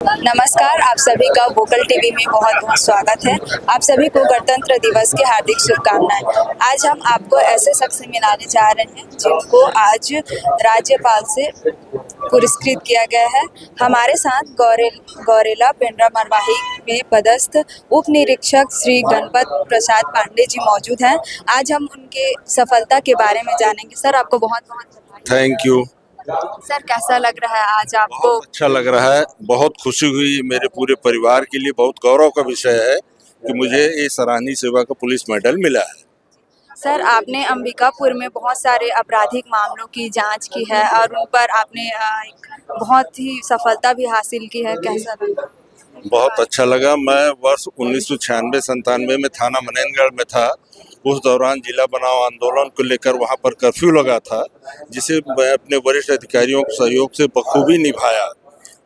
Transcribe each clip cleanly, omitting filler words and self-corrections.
नमस्कार, आप सभी का वोकल टीवी में बहुत बहुत स्वागत है। आप सभी को गणतंत्र दिवस की हार्दिक शुभकामनाएं। आज हम आपको ऐसे शख्स से मिलाने जा रहे हैं जिनको आज राज्यपाल से पुरस्कृत किया गया है। हमारे साथ गौरेला पेंड्रा मरवाही में पदस्थ उप निरीक्षक श्री गणपत प्रसाद पांडे जी मौजूद हैं। आज हम उनके सफलता के बारे में जानेंगे। सर, आपको बहुत बहुत बधाई। Thank you. सर, कैसा लग रहा है आज आपको? बहुत अच्छा लग रहा है, बहुत खुशी हुई। मेरे पूरे परिवार के लिए बहुत गौरव का विषय है कि मुझे ये सराहनीय सेवा का पुलिस मेडल मिला है। सर, आपने अंबिकापुर में बहुत सारे आपराधिक मामलों की जांच की है और उन पर आपने एक बहुत ही सफलता भी हासिल की है। कैसा लगा? बहुत अच्छा लगा। मैं वर्ष 1996-97 में थाना मनेनगढ़ में था। उस दौरान जिला बनाओ आंदोलन को लेकर वहां पर कर्फ्यू लगा था, जिसे मैं अपने वरिष्ठ अधिकारियों के सहयोग से बखूबी निभाया।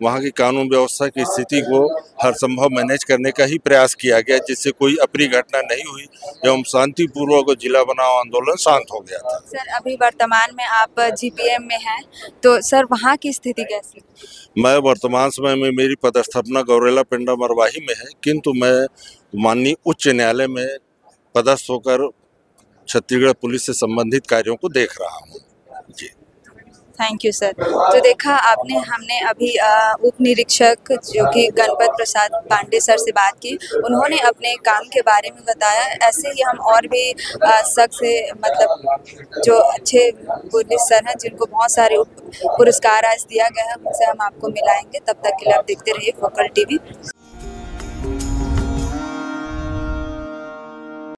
वहां की कानून व्यवस्था की स्थिति को हर संभव मैनेज करने का ही प्रयास किया गया, जिससे कोई अप्रिय घटना नहीं हुई एवं शांतिपूर्वक जिला बनाओ आंदोलन शांत हो गया था। सर, अभी वर्तमान में आप जीपीएम में हैं, तो सर वहाँ की स्थिति कैसी? मैं वर्तमान समय में मेरी पदस्थापना गौरेला पेंड्रा मरवाही में है, किंतु मैं माननीय उच्च न्यायालय में पदस्थ होकर छत्तीसगढ़ पुलिस से संबंधित कार्यों को देख रहा हूँ। जी, थैंक यू सर। तो देखा आपने, हमने अभी उप निरीक्षक जो कि गणपत प्रसाद पांडे सर से बात की। उन्होंने अपने काम के बारे में बताया। ऐसे ही हम और भी शख्स मतलब जो अच्छे पुलिस सर हैं जिनको बहुत सारे पुरस्कार आज दिया गया है, उनसे हम आपको मिलाएंगे। तब तक के लिए आप देखते रहिए वोकल टीवी।